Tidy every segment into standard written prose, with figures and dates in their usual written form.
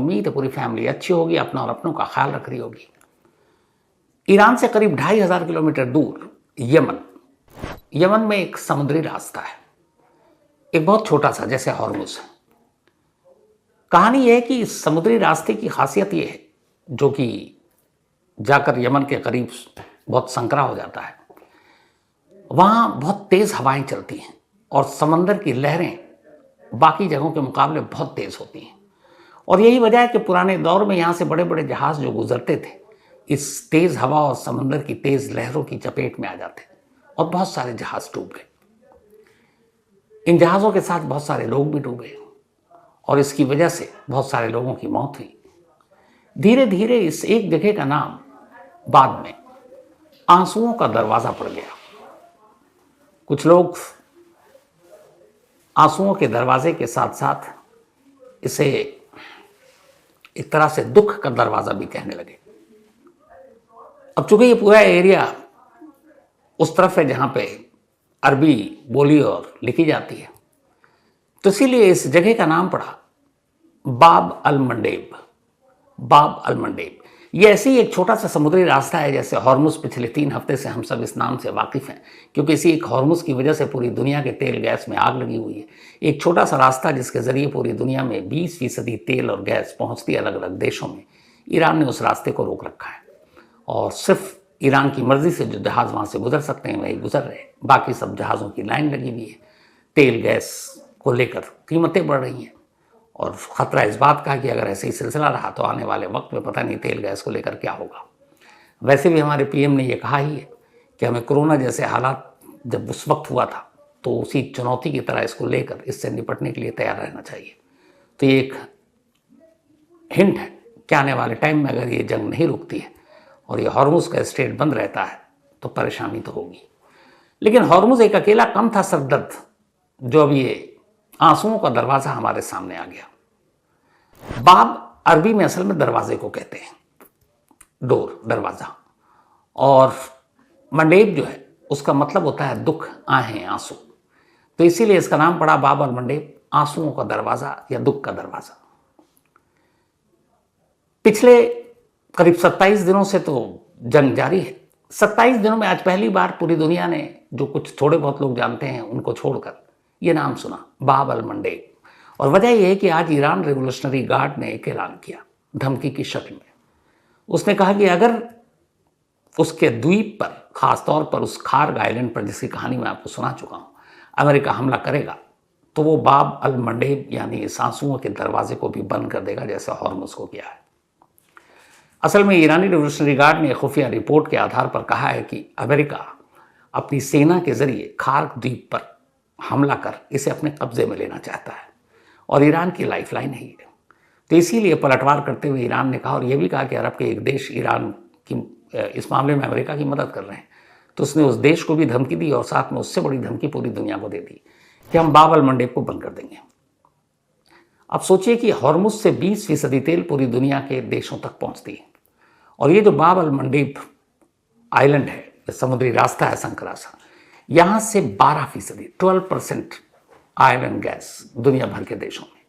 उम्मीद है पूरी फैमिली अच्छी होगी, अपना और अपनों का ख्याल रख रही होगी। ईरान से करीब 2500 किलोमीटर दूर यमन, यमन में एक समुद्री रास्ता है, एक बहुत छोटा सा, जैसे हॉर्मुज। कहानी यह है कि इस समुद्री रास्ते की खासियत यह है, जो कि जाकर यमन के करीब बहुत संकरा हो जाता है, वहाँ बहुत तेज़ हवाएं चलती हैं और समंदर की लहरें बाकी जगहों के मुकाबले बहुत तेज़ होती हैं। और यही वजह है कि पुराने दौर में यहाँ से बड़े बड़े जहाज़ जो गुजरते थे, इस तेज़ हवा और समंदर की तेज़ लहरों की चपेट में आ जाते और बहुत सारे जहाज़ डूब गए। इन जहाज़ों के साथ बहुत सारे लोग भी डूबे और इसकी वजह से बहुत सारे लोगों की मौत हुई। धीरे धीरे इस एक जगह का नाम बाद में आंसुओं का दरवाज़ा पड़ गया। कुछ लोग आंसुओं के दरवाजे के साथ साथ इसे एक तरह से दुख का दरवाज़ा भी कहने लगे। अब चूंकि ये पूरा एरिया उस तरफ है जहाँ पे अरबी बोली और लिखी जाती है, तो इसीलिए इस जगह का नाम पड़ा बाब अल मंडेब। बाब अल मंडेब ये ऐसी एक छोटा सा समुद्री रास्ता है, जैसे हॉर्मुज पिछले 3 हफ्ते से हम सब इस नाम से वाकिफ़ हैं, क्योंकि इसी एक हॉर्मुज की वजह से पूरी दुनिया के तेल गैस में आग लगी हुई है। एक छोटा सा रास्ता जिसके ज़रिए पूरी दुनिया में 20% तेल और गैस पहुंचती है अलग अलग देशों में, ईरान ने उस रास्ते को रोक रखा है और सिर्फ ईरान की मर्जी से जो जहाज़ वहाँ से गुजर सकते हैं वही गुजर रहे हैं। बाकी सब जहाज़ों की लाइन लगी हुई है। तेल गैस को लेकर कीमतें बढ़ रही हैं और ख़तरा इस बात का कि अगर ऐसे ही सिलसिला रहा तो आने वाले वक्त में पता नहीं तेल गैस को लेकर क्या होगा। वैसे भी हमारे पीएम ने ये कहा ही है कि हमें कोरोना जैसे हालात जब उस वक्त हुआ था तो उसी चुनौती की तरह इसको लेकर इससे निपटने के लिए तैयार रहना चाहिए। तो ये एक हिंट है कि आने वाले टाइम में अगर ये जंग नहीं रुकती है और ये हॉर्मुज का स्ट्रेट बंद रहता है तो परेशानी तो होगी। लेकिन हॉर्मुज एक अकेला कम था सरदर्द, जो अब ये आंसुओं का दरवाज़ा हमारे सामने आ गया। बाब अरबी में असल में दरवाजे को कहते हैं, डोर, दरवाज़ा, और मंडेब जो है उसका मतलब होता है दुख, आहें, आंसू। तो इसीलिए इसका नाम पड़ा बाब अल मंडेब, आंसुओं का दरवाज़ा या दुख का दरवाज़ा। पिछले करीब 27 दिनों से तो जंग जारी है। 27 दिनों में आज पहली बार पूरी दुनिया ने, जो कुछ थोड़े बहुत लोग जानते हैं उनको छोड़कर, ये नाम सुना, बाब अल मंडेब। और वजह यह है कि आज ईरान रेवोल्यूशनरी गार्ड ने एक ऐलान किया धमकी की शक्ल में। उसने कहा कि अगर उसके द्वीप पर, खासतौर पर उस खार्ग आइलैंड पर जिसकी कहानी मैं आपको सुना चुका हूँ, अमेरिका हमला करेगा तो वो बाब अल मंडेब यानी इस आंसुओं के दरवाजे को भी बंद कर देगा, जैसे हॉर्मुज को किया है। असल में ईरानी रेवोल्यूशनरी गार्ड ने खुफिया रिपोर्ट के आधार पर कहा है कि अमेरिका अपनी सेना के जरिए खार्ग द्वीप पर हमला कर इसे अपने कब्जे में लेना चाहता है और ईरान की लाइफलाइन है ये। तो इसीलिए पलटवार करते हुए ईरान ने कहा, और ये भी कहा कि अरब के एक देश ईरान की इस मामले में अमेरिका की मदद कर रहे हैं, तो उसने उस देश को भी धमकी दी और साथ में उससे बड़ी धमकी पूरी दुनिया को दे दी कि हम बाब अल मंडेब को बंद कर देंगे। अब सोचिए कि हॉर्मुज से 20% तेल पूरी दुनिया के देशों तक पहुंचती है और ये जो बाब अल मंडेब आइलैंड है, समुद्री रास्ता है संकरा सा, यहाँ से 12%, 12% ऑयल एंड गैस दुनिया भर के देशों में।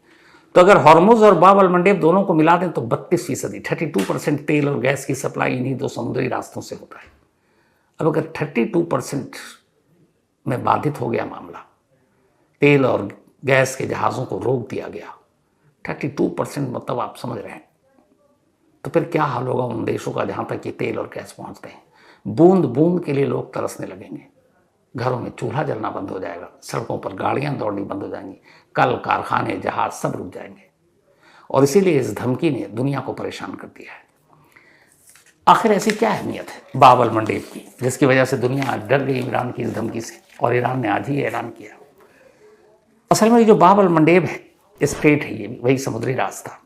तो अगर हॉर्मुज और बाब अल मंडेब दोनों को मिला दें तो 32%, 32% तेल और गैस की सप्लाई इन्हीं 2 समुद्री रास्तों से होता है। अब अगर 32% में बाधित हो गया मामला, तेल और गैस के जहाज़ों को रोक दिया गया, 32% मतलब आप समझ रहे हैं, तो फिर क्या हाल होगा उन देशों का जहाँ तक ये तेल और गैस पहुँचते हैं। बूंद बूंद के लिए लोग तरसने लगेंगे, घरों में चूल्हा जलना बंद हो जाएगा, सड़कों पर गाड़ियाँ दौड़नी बंद हो जाएंगी, कल कारखाने, जहाज सब रुक जाएंगे। और इसीलिए इस धमकी ने दुनिया को परेशान कर दिया है। आखिर ऐसी क्या अहमियत है बाब अल मंडेब की, जिसकी वजह से दुनिया आज डर गई ईरान की इस धमकी से, और ईरान ने आज ही ऐलान किया। असल में ये जो बाब अल मंडेब है, स्ट्रेट है, ये वही समुद्री रास्ता,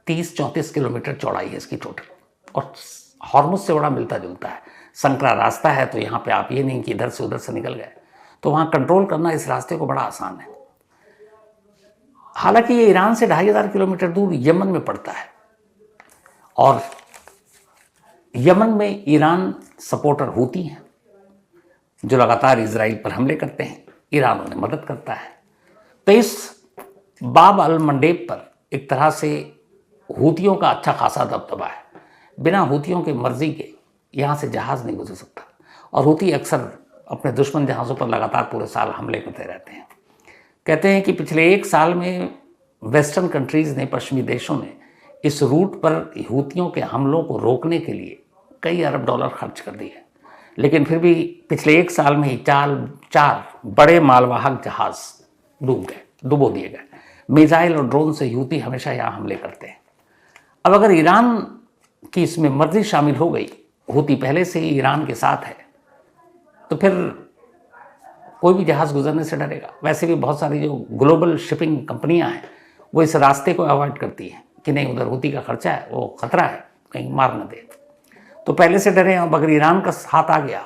30-34 किलोमीटर चौड़ाई है इसकी टोटल, और हॉर्मुज से बड़ा मिलता जुलता है। संकरा रास्ता है, तो यहाँ पे आप ये नहीं कि इधर से उधर से निकल गए, तो वहाँ कंट्रोल करना इस रास्ते को बड़ा आसान है। हालांकि ये ईरान से 2500 किलोमीटर दूर यमन में पड़ता है और यमन में ईरान सपोर्टर हूती हैं जो लगातार इजराइल पर हमले करते हैं, ईरान उन्हें मदद करता है। तो इस बाब अल मंडेब पर एक तरह से हूतियों का अच्छा खासा दबदबा है। बिना हूतियों के मर्जी के यहाँ से जहाज़ नहीं गुजर सकता, और हूती अक्सर अपने दुश्मन जहाज़ों पर लगातार पूरे साल हमले करते रहते हैं। कहते हैं कि पिछले 1 साल में वेस्टर्न कंट्रीज़ ने, पश्चिमी देशों ने, इस रूट पर हूतियों के हमलों को रोकने के लिए कई अरब डॉलर खर्च कर दिए, लेकिन फिर भी पिछले 1 साल में ही 4 बड़े मालवाहक जहाज़ डुबो दिए गए। मिसाइल और ड्रोन से हूती हमेशा यहाँ हमले करते हैं। अब अगर ईरान की इसमें मर्जी शामिल हो गई, हूती पहले से ही ईरान के साथ है, तो फिर कोई भी जहाज़ गुजरने से डरेगा। वैसे भी बहुत सारी जो ग्लोबल शिपिंग कंपनियां हैं वो इस रास्ते को अवॉइड करती हैं कि नहीं, उधर हूती का खर्चा है, वो खतरा है, कहीं मार न दे, तो पहले से डरे। अब अगर ईरान का हाथ आ गया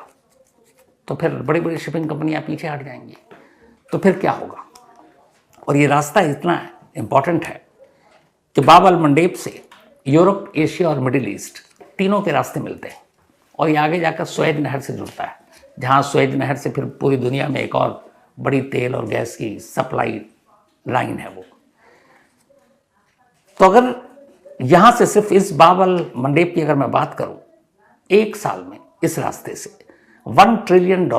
तो फिर बड़ी बड़ी शिपिंग कंपनियां पीछे हट जाएंगी, तो फिर क्या होगा। और ये रास्ता इतना इम्पॉर्टेंट है कि बाब अल मंडेब से यूरोप, एशिया और मिडिल ईस्ट तीनों के रास्ते मिलते हैं, और ये आगे जाकर स्वेज नहर से जुड़ता है, जहाँ स्वेज नहर से फिर पूरी दुनिया में एक और बड़ी तेल और गैस की सप्लाई लाइन है वो। तो अगर यहाँ से सिर्फ इस बाब अल मंडेब की अगर मैं बात करूँ, 1 साल में इस रास्ते से $1 ट्रिलियन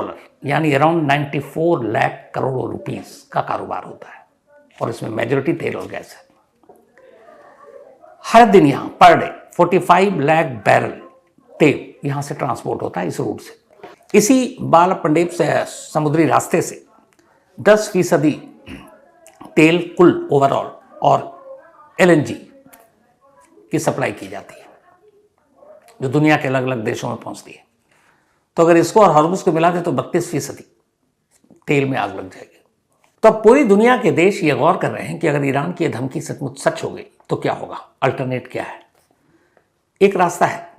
यानी अराउंड 94 लाख करोड़ रुपीस का कारोबार होता है, और इसमें मेजॉरिटी तेल और गैस है। हर दिन यहाँ पर डे 45 लाख बैरल तेल यहाँ से ट्रांसपोर्ट होता है इस रूट से। इसी बाब अल मंडेब से समुद्री रास्ते से 10% तेल कुल ओवरऑल और LNG की सप्लाई की जाती है, जो दुनिया के अलग अलग देशों में पहुंचती है। तो अगर इसको और हॉर्मुज़ को मिला दें तो 32% तेल में आग लग जाएगी। तो अब पूरी दुनिया के देश ये गौर कर रहे हैं कि अगर ईरान की धमकी सचमुच सच हो गई तो क्या होगा, अल्टरनेट क्या है। एक रास्ता है,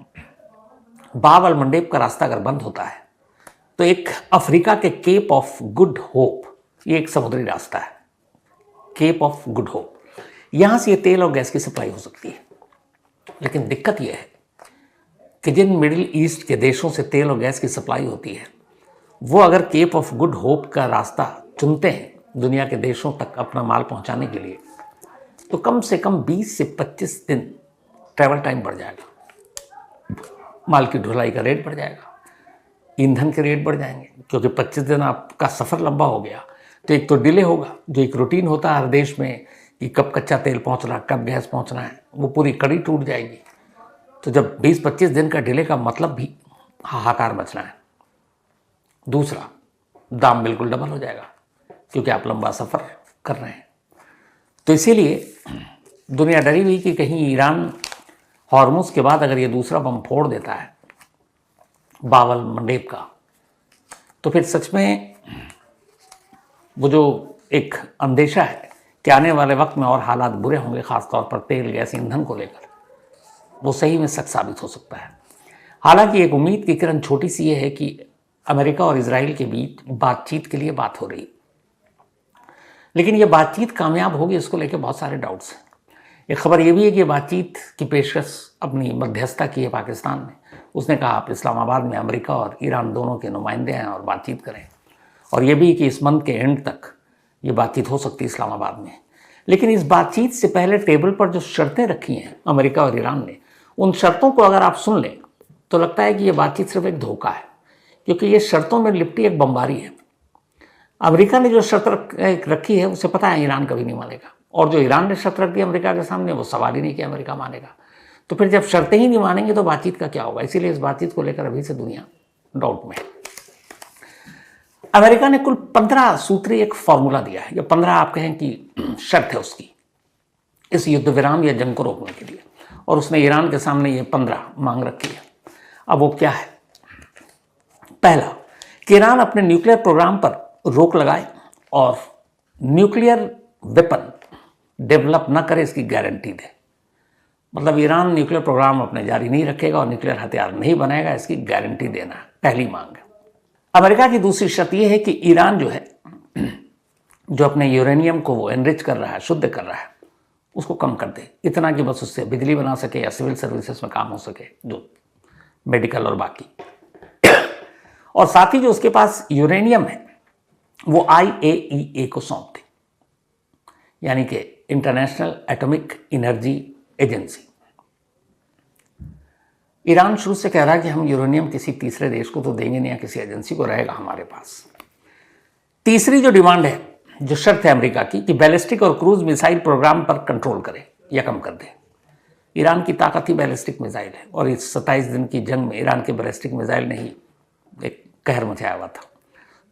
बाब अल मंडेब का रास्ता अगर बंद होता है तो एक अफ्रीका के केप ऑफ गुड होप, ये एक समुद्री रास्ता है, केप ऑफ गुड होप, यहां से ये तेल और गैस की सप्लाई हो सकती है। लेकिन दिक्कत यह है कि जिन मिडिल ईस्ट के देशों से तेल और गैस की सप्लाई होती है, वो अगर केप ऑफ गुड होप का रास्ता चुनते हैं दुनिया के देशों तक अपना माल पहुंचाने के लिए, तो कम से कम 20 से 25 दिन ट्रैवल टाइम बढ़ जाएगा, माल की ढुलाई का रेट बढ़ जाएगा, ईंधन के रेट बढ़ जाएंगे, क्योंकि 25 दिन आपका सफ़र लंबा हो गया तो एक तो डिले होगा, जो एक रूटीन होता है हर देश में कि कब कच्चा तेल पहुंच रहा है, कब गैस पहुंचना है, वो पूरी कड़ी टूट जाएगी। तो जब 20-25 दिन का डिले का मतलब भी हाहाकार मचना है। दूसरा, दाम बिल्कुल डबल हो जाएगा क्योंकि आप लंबा सफ़र कर रहे हैं। तो इसीलिए दुनिया डरी हुई कि कहीं ईरान हॉर्मुज़ के बाद अगर ये दूसरा बम फोड़ देता है बाब अल मंडेब का, तो फिर सच में वो जो एक अंदेशा है कि आने वाले वक्त में और हालात बुरे होंगे, ख़ासतौर पर तेल गैस ईंधन को लेकर, वो सही में सच साबित हो सकता है। हालांकि एक उम्मीद की किरण छोटी सी ये है कि अमेरिका और इजराइल के बीच बातचीत के लिए बात हो रही, लेकिन ये बातचीत कामयाब होगी इसको लेकर बहुत सारे डाउट्स हैं। एक खबर ये भी है कि बातचीत की पेशकश अपनी मध्यस्थता की है पाकिस्तान ने। उसने कहा आप इस्लामाबाद में अमेरिका और ईरान दोनों के नुमाइंदे हैं और बातचीत करें, और ये भी कि इस मंथ के एंड तक ये बातचीत हो सकती है इस्लामाबाद में। लेकिन इस बातचीत से पहले टेबल पर जो शर्तें रखी हैं अमेरिका और ईरान ने, उन शर्तों को अगर आप सुन लें तो लगता है कि ये बातचीत सिर्फ एक धोखा है, क्योंकि ये शर्तों में लिपटी एक बमबारी है। अमेरिका ने जो शर्त रखी है उसे पता है ईरान कभी नहीं मानेगा, और जो ईरान ने शर्त रख दी अमेरिका के सामने वो सवाल ही नहीं कि अमेरिका मानेगा। तो फिर जब शर्तें ही नहीं मानेंगे तो बातचीत का क्या होगा। इसीलिए इस बातचीत को लेकर अभी से दुनिया डाउट में है। अमेरिका ने कुल 15 सूत्री एक फॉर्मूला दिया है, या 15 आप कहें कि शर्त है उसकी इस युद्ध विराम या जंग को रोकने के लिए, और उसने ईरान के सामने ये 15 मांग रखी है। अब वो क्या है? पहला, कि ईरान अपने न्यूक्लियर प्रोग्राम पर रोक लगाए और न्यूक्लियर वेपन डेवलप न करे, इसकी गारंटी दे। मतलब ईरान न्यूक्लियर प्रोग्राम अपने जारी नहीं रखेगा और न्यूक्लियर हथियार नहीं बनाएगा, इसकी गारंटी देना है, पहली मांग है। अमेरिका की दूसरी शर्त यह है कि ईरान जो है, जो अपने यूरेनियम को वो एनरिच कर रहा है, शुद्ध कर रहा है, उसको कम कर दे, इतना कि बस उससे बिजली बना सके या सिविल सर्विसेज में काम हो सके, जो मेडिकल और बाकी। और साथ ही जो उसके पास यूरेनियम है वो IAEA को सौंप दे, यानी कि international atomic energy agency. Iran शुरू से कह रहा है कि हम यूरेनियम किसी तीसरे देश को तो देंगे नहीं या किसी एजेंसी को, रहेगा हमारे पास। तीसरी जो डिमांड है, जो शर्त है अमेरिका की, कि बैलिस्टिक और क्रूज मिसाइल प्रोग्राम पर कंट्रोल करे या कम कर दे। ईरान की ताकत ही बैलिस्टिक मिसाइल है और इस 27 दिन की जंग में ईरान के बैलिस्टिक मिसाइल ने ही एक कहर मचाया हुआ था,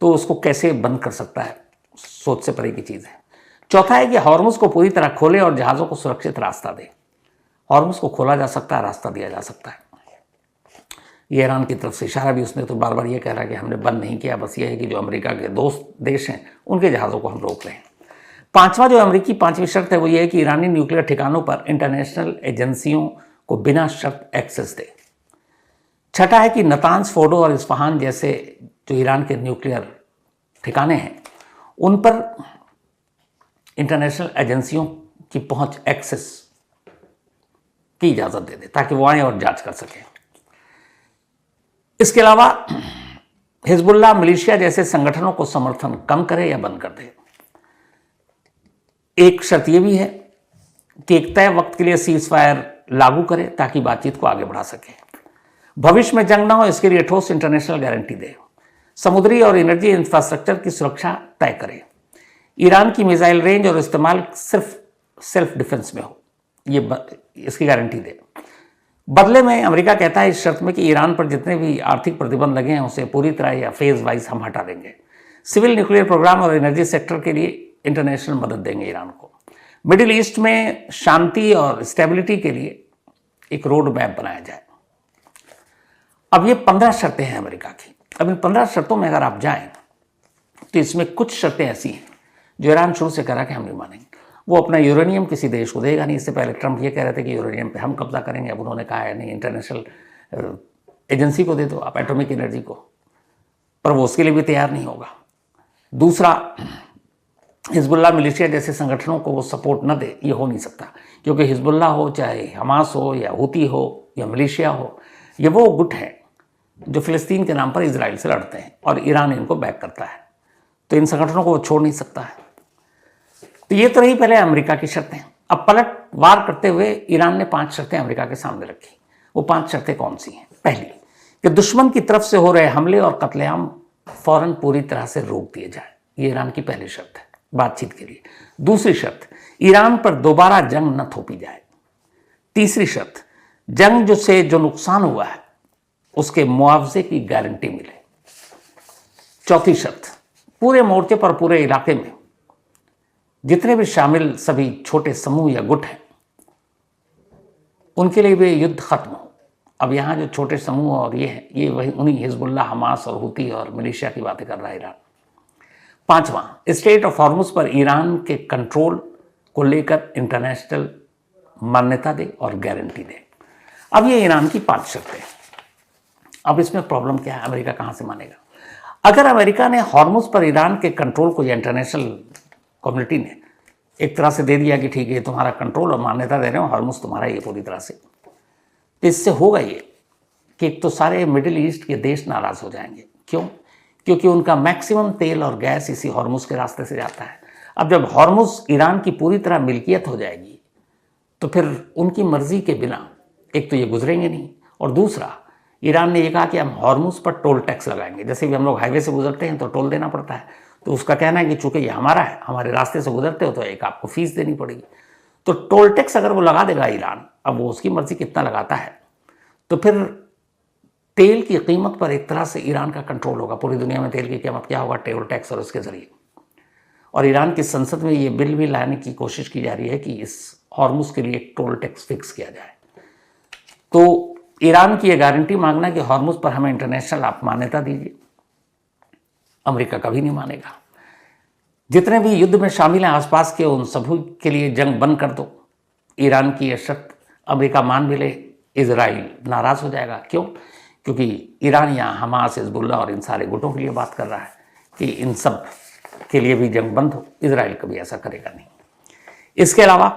तो उसको कैसे बंद कर सकता है, सोच से परे की चीज़ है। चौथा है कि हॉर्मुज को पूरी तरह खोले और जहाज़ों को सुरक्षित रास्ता दे। हॉर्मुज को खोला जा सकता है, रास्ता दिया जा सकता है। ये ईरान की तरफ से इशारा भी, उसने तो बार बार ये कह रहा है कि हमने बंद नहीं किया, बस ये है कि जो अमेरिका के दोस्त देश हैं उनके जहाज़ों को हम रोक रहे हैं। पांचवा जो अमेरिकी पांचवी शर्त है वो ये है कि ईरानी न्यूक्लियर ठिकानों पर इंटरनेशनल एजेंसियों को बिना शर्त एक्सेस दे। छठा है कि नतांज, फोर्डो और इस्फहान जैसे जो ईरान के न्यूक्लियर ठिकाने हैं उन पर इंटरनेशनल एजेंसियों की पहुंच, एक्सेस की इजाज़त दे दे ताकि वो आए और जांच कर सकें। इसके अलावा हिजबुल्लाह, मिलिशिया जैसे संगठनों को समर्थन कम करे या बंद कर दे। एक शर्त यह भी है कि एक तय वक्त के लिए सीज फायर लागू करे ताकि बातचीत को आगे बढ़ा सके। भविष्य में जंग ना हो इसके लिए ठोस इंटरनेशनल गारंटी दे। समुद्री और एनर्जी इंफ्रास्ट्रक्चर की सुरक्षा तय करे। ईरान की मिसाइल रेंज और इस्तेमाल सिर्फ सेल्फ डिफेंस में हो, ये इसकी गारंटी दे। बदले में अमेरिका कहता है इस शर्त में कि ईरान पर जितने भी आर्थिक प्रतिबंध लगे हैं उसे पूरी तरह या फेज वाइज हम हटा देंगे। सिविल न्यूक्लियर प्रोग्राम और एनर्जी सेक्टर के लिए इंटरनेशनल मदद देंगे ईरान को। मिडिल ईस्ट में शांति और स्टेबिलिटी के लिए एक रोड मैप बनाया जाए। अब ये 15 शर्तें हैं अमेरिका की। अब इन 15 शर्तों में अगर आप जाएं तो इसमें कुछ शर्तें ऐसी हैं जो ईरान शुरू से करा कि हम नहीं मानेंगे। वो अपना यूरेनियम किसी देश को देगा नहीं। इससे पहले ट्रंप ये कह रहे थे कि यूरेनियम पे हम कब्जा करेंगे, अब उन्होंने कहा है नहीं, इंटरनेशनल एजेंसी को दे दो आप एटॉमिक एनर्जी को, पर वो उसके लिए भी तैयार नहीं होगा। दूसरा, हिजबुल्लाह, मिलिशिया जैसे संगठनों को वो सपोर्ट न दे, ये हो नहीं सकता, क्योंकि हिजबुल्लाह हो, चाहे हमास हो या हुती हो या मलेशिया हो, ये वो गुट है जो फिलिस्तीन के नाम पर इजराइल से लड़ते हैं और ईरान इनको बैक करता है, तो इन संगठनों को वो छोड़ नहीं सकता है। तो ये तो रही पहले अमेरिका की शर्तें। अब पलटवार करते हुए ईरान ने 5 शर्तें अमेरिका के सामने रखी। वो 5 शर्तें कौन सी हैं? पहली, कि दुश्मन की तरफ से हो रहे हमले और कत्लेआम फौरन पूरी तरह से रोक दिए जाए। ये ईरान की पहली शर्त है बातचीत के लिए। दूसरी शर्त, ईरान पर दोबारा जंग न थोपी जाए। तीसरी शर्त, जंग से जो नुकसान हुआ है उसके मुआवजे की गारंटी मिले। चौथी शर्त, पूरे मोर्चे पर, पूरे इलाके में जितने भी शामिल सभी छोटे समूह या गुट हैं उनके लिए भी युद्ध खत्म हो। अब यहाँ जो छोटे समूह और ये हैं, ये वही उन्हीं हिजबुल्लाह, हमास और हुती और मलेशिया की बातें कर रहा है ईरान। पांचवा, स्टेट ऑफ हॉर्मुज पर ईरान के कंट्रोल को लेकर इंटरनेशनल मान्यता दे और गारंटी दे। अब ये ईरान की 5 शर्तें हैं। अब इसमें प्रॉब्लम क्या है? अमेरिका कहाँ से मानेगा? अगर अमेरिका ने हॉर्मुज पर ईरान के कंट्रोल को या इंटरनेशनल कम्युनिटी ने एक तरह से दे दिया कि ठीक है तुम्हारा कंट्रोल और मान्यता दे रहे हो, हॉर्मुज तुम्हारा ये पूरी तरह से, तो इससे होगा ये कि एक तो सारे मिडिल ईस्ट के देश नाराज हो जाएंगे। क्यों? क्योंकि उनका मैक्सिमम तेल और गैस इसी हॉर्मुज के रास्ते से जाता है। अब जब हॉर्मुज ईरान की पूरी तरह मिल्कियत हो जाएगी तो फिर उनकी मर्जी के बिना एक तो ये गुजरेंगे नहीं, और दूसरा ईरान ने ये कहा कि हम हॉर्मुज पर टोल टैक्स लगाएंगे। जैसे भी हम लोग हाईवे से गुजरते हैं तो टोल देना पड़ता है, तो उसका कहना है कि चूंकि ये हमारा है, हमारे रास्ते से गुजरते हो तो एक आपको फीस देनी पड़ेगी। तो टोल टैक्स अगर वो लगा देगा ईरान, अब वो उसकी मर्जी कितना लगाता है, तो फिर तेल की कीमत पर एक तरह से ईरान का कंट्रोल होगा। पूरी दुनिया में तेल की कीमत क्या होगा? टोल टैक्स और उसके जरिए। और ईरान की संसद में ये बिल भी लाने की कोशिश की जा रही है कि इस हॉर्मुज के लिए एक टोल टैक्स फिक्स किया जाए। तो ईरान की ये गारंटी मांगना कि हॉर्मुज पर हमें इंटरनेशनल आप मान्यता दीजिए, अमेरिका कभी नहीं मानेगा। जितने भी युद्ध में शामिल हैं आसपास के, उन सभी के लिए जंग बंद कर दो। ईरान की यह शर्त अमेरिका मान भी ले, इजराइल नाराज हो जाएगा। क्यों? क्योंकि ईरान यहाँ हमास, हिजबुल्लाह और इन सारे गुटों के लिए बात कर रहा है कि इन सब के लिए भी जंग बंद हो। इजराइल कभी ऐसा करेगा नहीं। इसके अलावा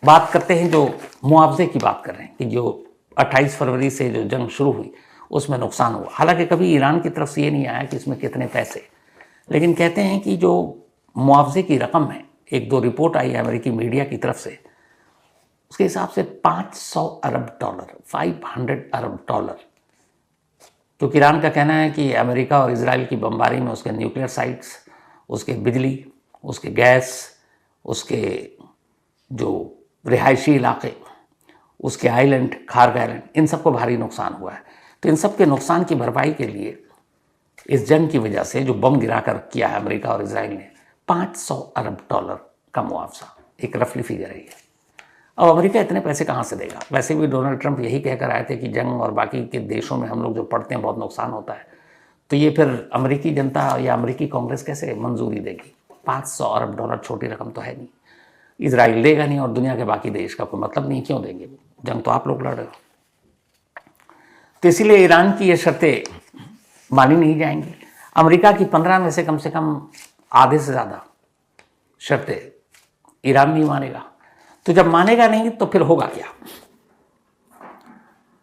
बात करते हैं, जो मुआवजे की बात कर रहे हैं कि जो 28 फरवरी से जो जंग शुरू हुई उसमें नुकसान हुआ। हालांकि कभी ईरान की तरफ से ये नहीं आया कि इसमें कितने पैसे, लेकिन कहते हैं कि जो मुआवजे की रकम है, 1-2 रिपोर्ट आई है अमेरिकी मीडिया की तरफ से, उसके हिसाब से 500 अरब डॉलर, 500 अरब डॉलर। क्योंकि ईरान का कहना है कि अमेरिका और इजराइल की बमबारी में उसके न्यूक्लियर साइट्स, उसके बिजली, उसके गैस, उसके जो रिहायशी इलाके, उसके आइलैंड, खार्ग आइलैंड, इन सबको भारी नुकसान हुआ है। तो इन सब के नुकसान की भरपाई के लिए इस जंग की वजह से जो बम गिराकर किया है अमेरिका और इजराइल ने, 500 अरब डॉलर का मुआवजा, एक रफली फिगर है ये। अब अमेरिका इतने पैसे कहाँ से देगा? वैसे भी डोनाल्ड ट्रंप यही कहकर आए थे कि जंग और बाकी के देशों में हम लोग जो पढ़ते हैं बहुत नुकसान होता है, तो ये फिर अमेरिकी जनता या अमेरिकी कांग्रेस कैसे मंजूरी देगी? 500 अरब डॉलर छोटी रकम तो है नहीं। इजराइल देगा नहीं और दुनिया के बाकी देश का कोई मतलब नहीं, क्यों देंगे? जंग तो आप लोग लड़ रहे हो। तो इसीलिए ईरान की ये शर्तें मानी नहीं जाएंगी। अमेरिका की 15 में से कम आधे से ज़्यादा शर्तें ईरान नहीं मानेगा। तो जब मानेगा नहीं तो फिर होगा क्या?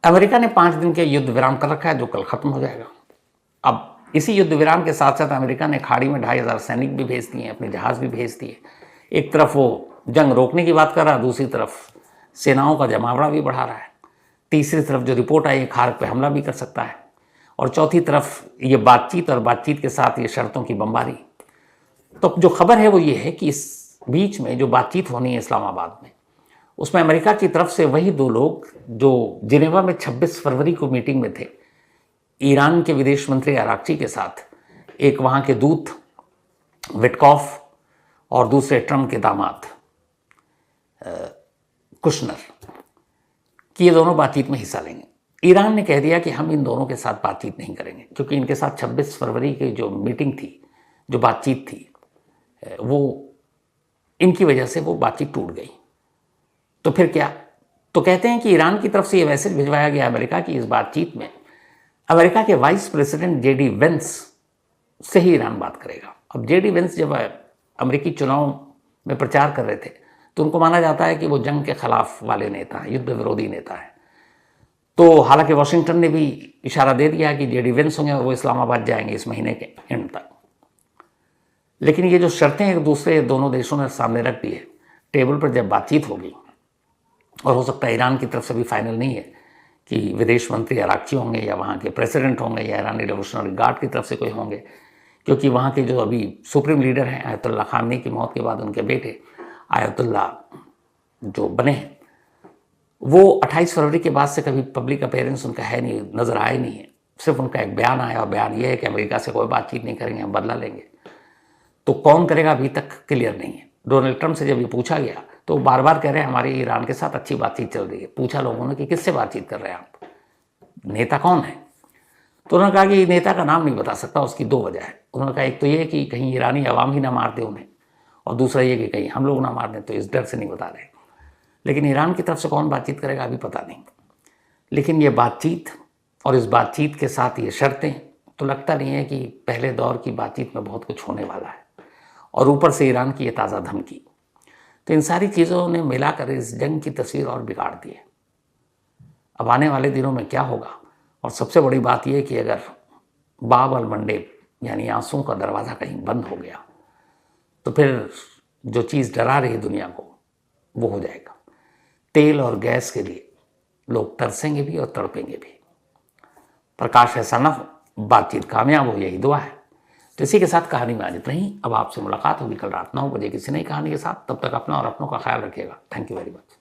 अमेरिका ने 5 दिन के युद्ध विराम कर रखा है, जो कल खत्म हो जाएगा। अब इसी युद्ध विराम के साथ साथ अमेरिका ने खाड़ी में 2500 सैनिक भी भेज दिए, अपने जहाज भी भेज दिए। एक तरफ वो जंग रोकने की बात कर रहा है, दूसरी तरफ सेनाओं का जमावड़ा भी बढ़ा रहा है। तीसरी तरफ जो रिपोर्ट आई है, खार्ग पे हमला भी कर सकता है। और चौथी तरफ ये बातचीत, और बातचीत के साथ ये शर्तों की बमबारी। तो जो खबर है वो ये है कि इस बीच में जो बातचीत होनी है इस्लामाबाद में, उसमें अमेरिका की तरफ से वही 2 लोग जो जिनेवा में 26 फरवरी को मीटिंग में थे, ईरान के विदेश मंत्री अराक्ची के साथ, एक वहाँ के दूत विटकॉफ और दूसरे ट्रम्प के दामाद कुशनर, कि ये दोनों बातचीत में हिस्सा लेंगे। ईरान ने कह दिया कि हम इन दोनों के साथ बातचीत नहीं करेंगे, क्योंकि इनके साथ 26 फरवरी की जो मीटिंग थी, जो बातचीत थी, वो इनकी वजह से वो बातचीत टूट गई। तो फिर क्या? तो कहते हैं कि ईरान की तरफ से ये मैसेज भिजवाया गया अमेरिका की इस बातचीत में अमेरिका के वाइस प्रेसिडेंट जेडी वेंस से ही ईरान बात करेगा। अब जेडी वेंस जब अमेरिकी चुनाव में प्रचार कर रहे थे तो उनको माना जाता है कि वो जंग के खिलाफ वाले नेता हैं, युद्ध विरोधी नेता हैं। तो हालांकि वाशिंगटन ने भी इशारा दे दिया कि जेडी वेंस होंगे और वो इस्लामाबाद जाएंगे इस महीने के एंड तक। लेकिन ये जो शर्तें एक दूसरे दोनों देशों ने सामने रख दी है, टेबल पर जब बातचीत होगी, और हो सकता है ईरान की तरफ से भी फाइनल नहीं है कि विदेश मंत्री अराक्ची होंगे या वहाँ के प्रेसिडेंट होंगे या ईरानी रेवोल्यूशनरी गार्ड की तरफ से कोई होंगे, क्योंकि वहाँ के जो अभी सुप्रीम लीडर हैं आयतुल्ला खामनी की मौत के बाद उनके बेटे आयतुल्ला जो बने हैं, वो 28 फरवरी के बाद से कभी पब्लिक अपीयरेंस उनका है नहीं, नज़र आया नहीं है। सिर्फ उनका एक बयान आया, और बयान ये है कि अमेरिका से कोई बातचीत नहीं करेंगे, हम बदला लेंगे। तो कौन करेगा अभी तक क्लियर नहीं है। डोनाल्ड ट्रंप से जब ये पूछा गया तो वो बार बार कह रहे हैं हमारी ईरान के साथ अच्छी बातचीत चल रही है। पूछा लोगों ने कि किससे बातचीत कर रहे हैं आप, नेता कौन है? तो उन्होंने कहा कि नेता का नाम नहीं बता सकता, उसकी 2 वजह है। उन्होंने कहा एक तो ये कि कहीं ईरानी अवाम ही ना मार दे उन्हें, और दूसरा ये कि कहीं हम लोग ना मार दें, तो इस डर से नहीं बता रहे। लेकिन ईरान की तरफ से कौन बातचीत करेगा अभी पता नहीं। लेकिन ये बातचीत और इस बातचीत के साथ ये शर्तें, तो लगता नहीं है कि पहले दौर की बातचीत में बहुत कुछ होने वाला है। और ऊपर से ईरान की ये ताज़ा धमकी, तो इन सारी चीज़ों ने मिलाकर इस जंग की तस्वीर और बिगाड़ दी है। अब आने वाले दिनों में क्या होगा? और सबसे बड़ी बात यह कि अगर बाब अल मंडेब यानी आंसुओं का दरवाज़ा कहीं बंद हो गया तो फिर जो चीज़ डरा रही दुनिया को वो हो जाएगा। तेल और गैस के लिए लोग तरसेंगे भी और तड़पेंगे भी। प्रकाश ऐसा ना हो, बातचीत कामयाब हो, यही दुआ है। तो इसी के साथ कहानी में आज इतना ही। अब आपसे मुलाकात होगी कल रात 9 बजे किसी नई कहानी के साथ। तब तक अपना और अपनों का ख्याल रखिएगा। Thank you very much.